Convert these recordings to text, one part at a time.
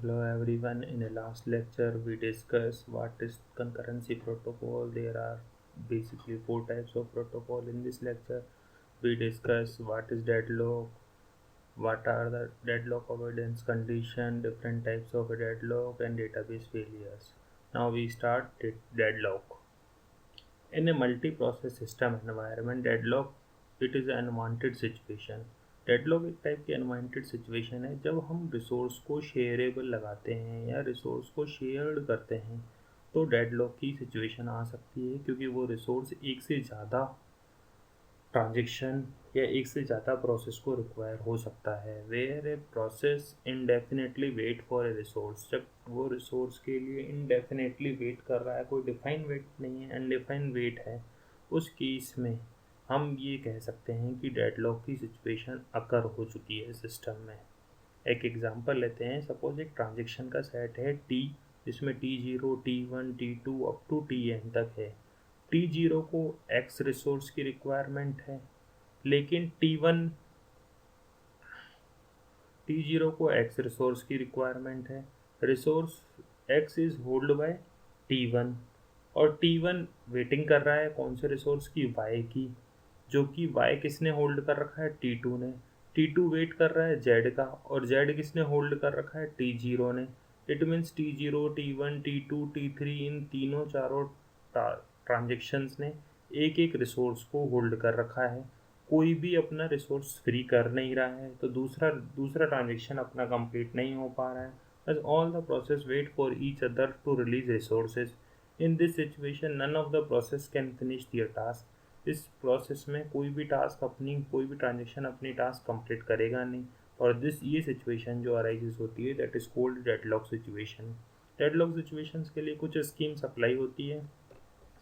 Hello everyone. In the last lecture, we discussed what is concurrency protocol. There are basically four types of protocol. In this lecture, we discuss what is deadlock, what are the deadlock avoidance condition, different types of deadlock, and database failures. Now we start deadlock. In a multi-process system environment, deadlock it is an unwanted situation. Deadlock एक type की unwanted situation है जब हम resource को shareable लगाते हैं या resource को शेयर्ड करते हैं तो डेडलॉक की सिचुएशन आ सकती है क्योंकि वो रिसोर्स एक से ज़्यादा ट्रांजेक्शन या एक से ज़्यादा प्रोसेस को रिक्वायर हो सकता है। Where a process indefinitely wait for a resource, जब वो रिसोर्स के लिए इनडेफिनेटली वेट कर रहा है, कोई डिफाइन वेट नहीं है, अनडिफाइन वेट है, उस केस में हम ये कह सकते हैं कि डेडलॉक की सिचुएशन अकर हो चुकी है सिस्टम में। एक एग्जांपल लेते हैं। सपोज एक ट्रांजेक्शन का सेट है टी, जिसमें T0, T1, T2 up to Tn तक है। T0 को X रिसोर्स की रिक्वायरमेंट है, लेकिन T0 को X रिसोर्स की रिक्वायरमेंट है। Resource X is hold by T1 और T1 वेटिंग कर रहा है कौन से रिसोर्स की, Y की, जो कि Y किसने होल्ड कर रखा है, T2 ने। T2 वेट कर रहा है Z का और Z किसने होल्ड कर रखा है, T0 ने। It means T0, T1, T2, T3 इन तीनों चारों ट्रांजेक्शन्स ने एक एक रिसोर्स को होल्ड कर रखा है। कोई भी अपना रिसोर्स फ्री कर नहीं रहा है तो दूसरा ट्रांजेक्शन अपना कंप्लीट नहीं हो पा रहा है। As all the process wait for each other to release resources. In this situation, none of the process can finish their task. इस प्रोसेस में कोई भी ट्रांजेक्शन अपनी टास्क कंप्लीट करेगा नहीं और ये सिचुएशन जो अराइजेस होती है that is called deadlock situation. Deadlock situations के लिए कुछ स्कीम्स अप्लाई होती है।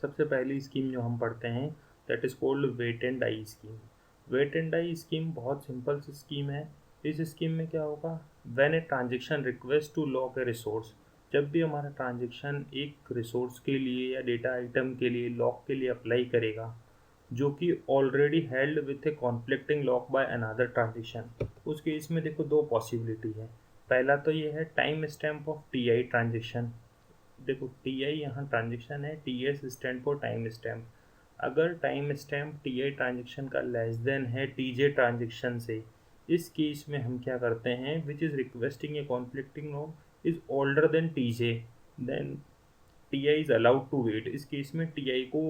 सबसे पहली स्कीम जो हम पढ़ते हैं that is called wait and die scheme. Wait and die scheme बहुत सिंपल सी स्कीम है। इस स्कीम में क्या होगा, when a transaction request to lock a resource, जब भी हमारा ट्रांजेक्शन एक रिसोर्स के लिए या डेटा आइटम के लिए लॉक के लिए अप्लाई करेगा जो कि already held with a conflicting lock by another transaction, उस केस में देखो दो पॉसिबिलिटी है। पहला तो ये है time stamp of T transaction. देखो टी यहाँ ट्रांजेक्शन है, TS stand for time stamp. अगर टाइम स्टैम्प टी ट्रांजेक्शन का लेस देन है TJ ट्रांजेक्शन से, इस केस में हम क्या करते हैं, which is requesting a conflicting lock is older than TJ, then TI is allowed to wait. इस केस में TI को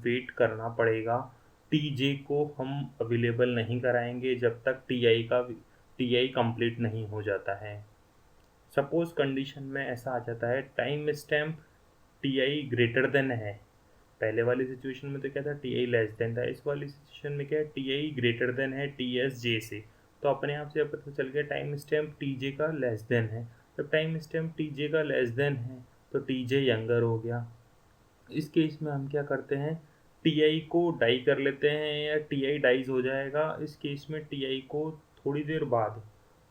वेट करना पड़ेगा, TJ को हम अवेलेबल नहीं कराएंगे जब तक TI कंप्लीट नहीं हो जाता है। सपोज कंडीशन में ऐसा आ जाता है time stamp TI greater than है। पहले वाली सिचुएशन में तो क्या था, TI लेस देन था। इस वाली सिचुएशन में क्या है, TI ग्रेटर देन है TSJ से। तो अपने आप से पता चल गया टाइम स्टैम्प TJ का लेस देन है। जब टाइम स्टैम्प TJ का लेस देन है तो TJ यंगर हो गया। इस केस में हम क्या करते हैं, TI को डाई कर लेते हैं या TI डाइज हो जाएगा। इस केस में TI को थोड़ी देर बाद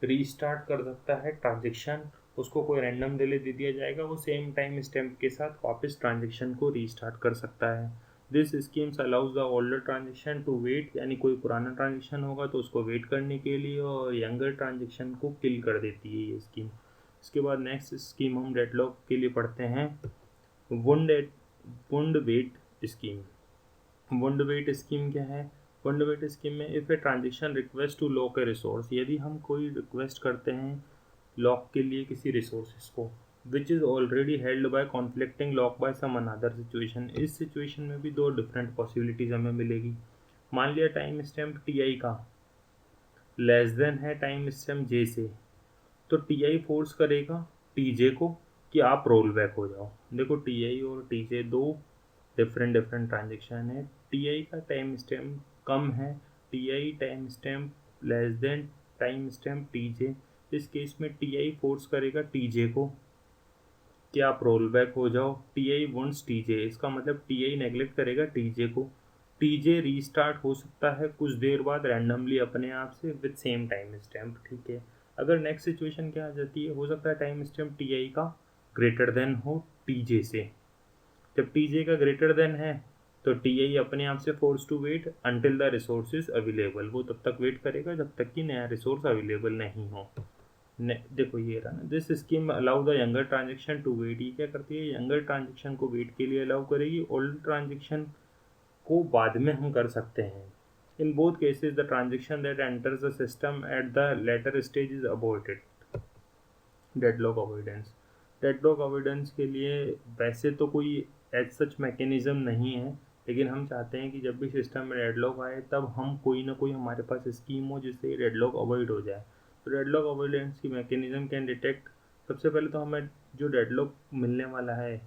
रीस्टार्ट कर सकता है ट्रांजेक्शन, उसको कोई रैंडम डिले दे दिया जाएगा, वो सेम टाइम स्टैम्प के साथ वापस ट्रांजेक्शन को रीस्टार्ट कर सकता है। This schemes allows the older transaction to wait, यानी कोई पुराना ट्रांजेक्शन होगा तो उसको वेट करने के लिए, और यंगर ट्रांजेक्शन को किल कर देती है ये स्कीम। इसके बाद नेक्स्ट स्कीम हम डेडलॉक के लिए पढ़ते हैं, wound wait scheme. Wound wait scheme क्या है, वुंड वेट स्कीम में if a transaction request to lock a resource, यदि हम कोई रिक्वेस्ट करते हैं लॉक के लिए किसी रिसोर्सेज को, which is already held by conflicting lock by some another situation. इस सिचुएशन में भी दो डिफरेंट पॉसिबिलिटीज़ हमें मिलेगी। मान लिया टाइम स्टैम्प TI का लेस देन है टाइम स्टैम्प J से, तो TI फोर्स करेगा TJ को कि आप रोल बैक हो जाओ। देखो TI और TJ दो डिफरेंट ट्रांजेक्शन है। TI का टाइम स्टैम्प कम है, TI time stamp less than time stamp TJ। इस केस में TI फोर्स करेगा TJ को कि आप रोल बैक हो जाओ। TI वॉन्ट्स TJ, इसका मतलब TI नेगलेक्ट करेगा TJ को। TJ रीस्टार्ट हो सकता है कुछ देर बाद रैंडमली अपने आप से विद सेम टाइम स्टैम्प, ठीक है। अगर नेक्स्ट सिचुएशन क्या आ जाती है, हो सकता है टाइम स्टैम्प TI का ग्रेटर देन हो TJ से। जब TJ का ग्रेटर देन है तो TI अपने आप से force to wait until the resource is available, वो तब तक वेट करेगा जब तक कि नया रिसोर्स अवेलेबल नहीं हो। देखो ये रहा ना, this scheme allow the younger transaction to wait. ये क्या करती है, यंगर ट्रांजेक्शन को वेट के लिए अलाउ करेगी, ओल्ड ट्रांजेक्शन को बाद में हम कर सकते हैं। In both cases the transaction that enters the system at the later stage is aborted. Deadlock avoidance, deadlock avoidance के लिए वैसे तो कोई एज सच मैकेनिज्म नहीं है, लेकिन हम चाहते हैं कि जब भी सिस्टम में डेडलॉक आए तब हम कोई ना कोई हमारे पास स्कीम हो जिससे डेडलॉक अवॉइड हो जाए। तो डेडलॉक अवॉइडेंस की मैकेनिज्म कैन डिटेक्ट, सबसे पहले तो हमें जो डेडलॉक मिलने वाला है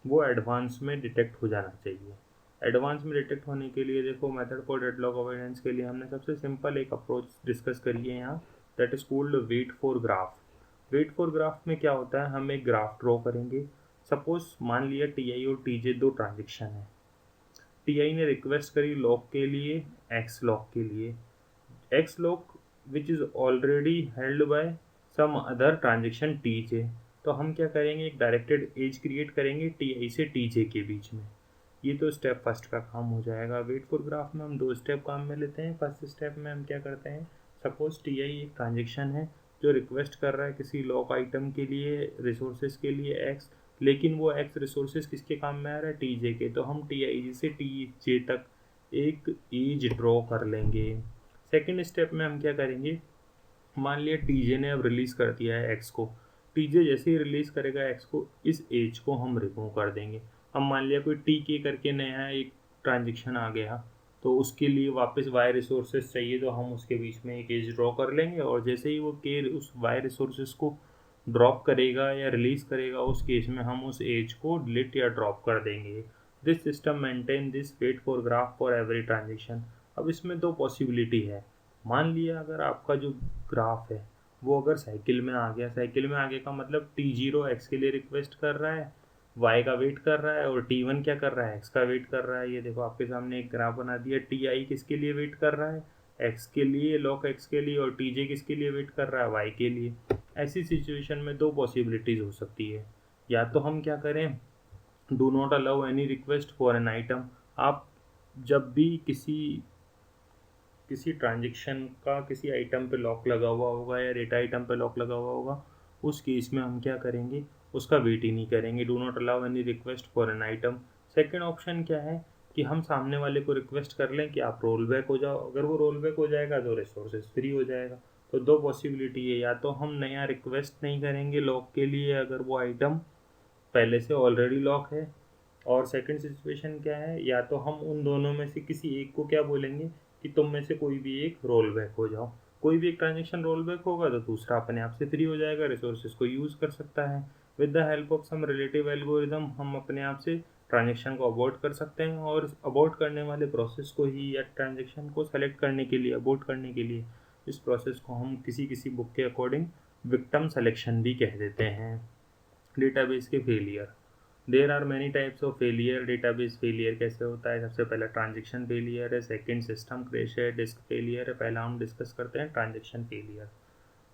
वो एडवांस में डिटेक्ट हो जाना चाहिए। एडवांस में डिटेक्ट होने के लिए देखो, मेथड फॉर डेडलॉक अवॉइडेंस के लिए हमने सबसे सिंपल एक अप्रोच डिस्कस करी है यहाँ, that is called wait for graph. Wait for graph में क्या होता है, हम एक ग्राफ ड्रॉ करेंगे। सपोज मान लिया टी आई और टी जे दो ट्रांजेक्शन है। टी आई ने रिक्वेस्ट करी लॉक के लिए, एक्स लॉक के लिए, X lock which is already held by some other transaction T J. तो हम क्या करेंगे, एक डायरेक्टेड एज क्रिएट करेंगे टी आई से टी जे के बीच में। ये तो स्टेप फर्स्ट का काम हो जाएगा। वेट फॉर ग्राफ में हम दो स्टेप काम में लेते हैं। फर्स्ट स्टेप में हम क्या करते हैं, सपोज टी आई एक ट्रांजेक्शन है जो रिक्वेस्ट कर रहा है किसी लॉक आइटम के लिए, रिसोर्सेज के लिए एक्स, लेकिन वो एक्स रिसोर्सेज किसके काम में आ रहा है, टी जे के। तो हम टी आई से टी जे तक एक एज ड्रॉ कर लेंगे। सेकेंड स्टेप में हम क्या करेंगे, मान लिया टी जे ने अब रिलीज़ कर दिया है एक्स को। टी जे जैसे ही रिलीज़ करेगा एक्स को, इस एज को हम रिमूव कर देंगे। अब मान लिया कोई टी के करके नया एक ट्रांजेक्शन आ गया, तो उसके लिए वापस वाई रिसोर्सेज चाहिए, तो हम उसके बीच में एक एज ड्रॉ कर लेंगे, और जैसे ही वो के उस वाई रिसोर्सेज को ड्रॉप करेगा या रिलीज़ करेगा, उस केस में हम उस एज को डिलीट या ड्रॉप कर देंगे। This system maintain this wait for graph for every transaction. अब इसमें दो पॉसिबिलिटी है। मान लिया अगर आपका जो ग्राफ है वो अगर साइकिल में आ गया, साइकिल में आगे का मतलब टी जीरो एक्स के लिए रिक्वेस्ट कर रहा है, वाई का वेट कर रहा है, और टी वन क्या कर रहा है, एक्स का वेट कर रहा है। ये देखो आपके सामने एक ग्राफ बना दिया, टी आई किसके लिए वेट कर रहा है, एक्स के लिए, लॉक एक्स के लिए, और टी जे किसके लिए वेट कर रहा है, वाई के लिए। ऐसी सिचुएशन में दो पॉसिबिलिटीज़ हो सकती है। या तो हम क्या करें, do not allow any request for an item. आप जब भी किसी किसी ट्रांजेक्शन का किसी आइटम पे लॉक लगा हुआ होगा या डेटा आइटम पे लॉक लगा हुआ होगा, उस केस में हम क्या करेंगे, उसका वेट ही नहीं करेंगे। Do not allow any request for an item. Second option क्या है कि हम सामने वाले को रिक्वेस्ट कर लें कि आप रोल बैक हो जाओ। अगर वो रोल बैक हो जाएगा तो रिसोर्सेज फ्री हो जाएगा। तो दो पॉसिबिलिटी है, या तो हम नया रिक्वेस्ट नहीं करेंगे लॉक के लिए अगर वो आइटम पहले से ऑलरेडी लॉक है, और सेकंड सिचुएशन क्या है, या तो हम उन दोनों में से किसी एक को क्या बोलेंगे कि तुम में से कोई भी एक रोल बैक हो जाओ। कोई भी एक ट्रांजेक्शन रोल बैक होगा तो दूसरा अपने आप से फ्री हो जाएगा, रिसोर्सेज को यूज़ कर सकता है। With the help of some relative algorithm हम अपने आप से ट्रांजेक्शन को अबॉर्ट कर सकते हैं, और अबॉर्ट करने वाले प्रोसेस को ही या ट्रांजेक्शन को सेलेक्ट करने के लिए, अबॉर्ट करने के लिए, इस प्रोसेस को हम किसी किसी बुक के अकॉर्डिंग विक्टिम सेलेक्शन भी कह देते हैं। डेटाबेस के failure, there are many types of failure. Database failure कैसे होता है, सबसे पहला ट्रांजेक्शन फेलियर है, सेकंड सिस्टम क्रैश है, डिस्क फेलियर है। पहला हम डिस्कस करते हैं transaction failure.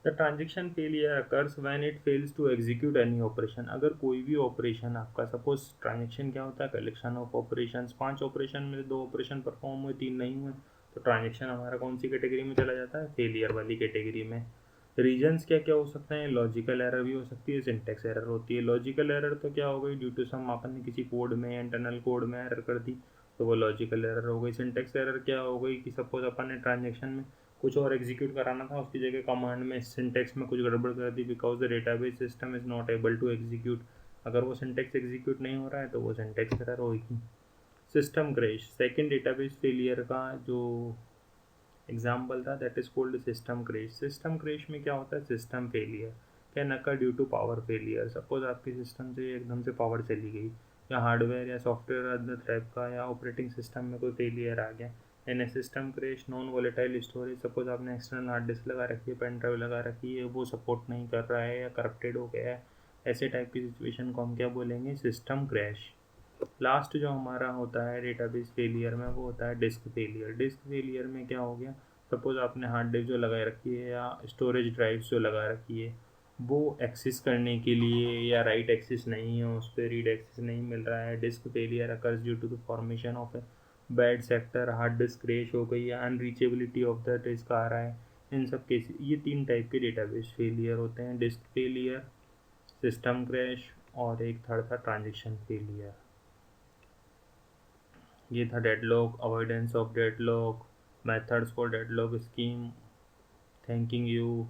The transaction failure occurs when it fails to execute any operation. अगर कोई भी ऑपरेशन आपका, सपोज ट्रांजेक्शन क्या होता है, कलेक्शन ऑफ ऑपरेशंस, 5 ऑपरेशन में से 2 ऑपरेशन परफॉर्म हुए, 3 नहीं हुए, तो ट्रांजेक्शन हमारा कौन सी कैटेगरी में चला जाता है, फेलियर वाली कैटेगरी में। रीजन्स क्या क्या हो सकते हैं, लॉजिकल एरर भी हो सकती है, सिंटेक्स एरर होती है। लॉजिकल एरर तो क्या हो गई, ड्यू टू सम अपन ने किसी कोड में या इंटरनल कोड में एरर कर दी, तो वो लॉजिकल एरर हो गई। सिंटेक्स एरर क्या हो गई कि सपोज अपन ने ट्रांजेक्शन में कुछ और एग्जीक्यूट कराना था, उसकी जगह कमांड में सिंटेक्स में कुछ गड़बड़ कर दी, because the database system is not able to execute. अगर वो सिंटेक्स एग्जीक्यूट नहीं हो रहा है तो वो सिंटेक्स एरर होगी। System crash second database failure का जो एग्जाम्पल था, that is called system crash. System crash में क्या होता है, system failure can occur due to power failure. Suppose आपके सिस्टम से एकदम से पावर चली गई, या हार्डवेयर या सॉफ्टवेयर अंदर टाइप का, या ऑपरेटिंग सिस्टम में कोई फेलियर आ गया। In a system crash non volatile storage, suppose आपने एक्सटर्नल हार्ड डिस्क लगा रखी है, पेन ड्राइव लगा रखी है, वो सपोर्ट नहीं कर रहा है या करप्टेड हो गया है, ऐसे टाइप की सिचुएशन को हम क्या बोलेंगे, सिस्टम क्रैश। लास्ट जो हमारा होता है डेटाबेस फेलियर में, वो होता है डिस्क फेलियर। डिस्क फेलियर में क्या हो गया, सपोज़ आपने हार्ड डिस्क जो लगा रखी है या स्टोरेज ड्राइव्स जो लगा रखी है, वो एक्सेस करने के लिए या राइट एक्सेस नहीं है, उस पर रीड एक्सेस नहीं मिल रहा है। Disk failure occurs due to the formation of a bad sector, hard disk crash हो गई या अनरीचेबिलिटी ऑफ द डिस्क आ रहा है। इन सब केस ये 3 टाइप के डेटाबेस फेलियर होते हैं, डिस्क फेलियर, सिस्टम क्रैश और एक थर्ड था ट्रांजेक्शन फेलियर। ये था deadlock, avoidance of deadlock, methods for deadlock scheme, thanking you.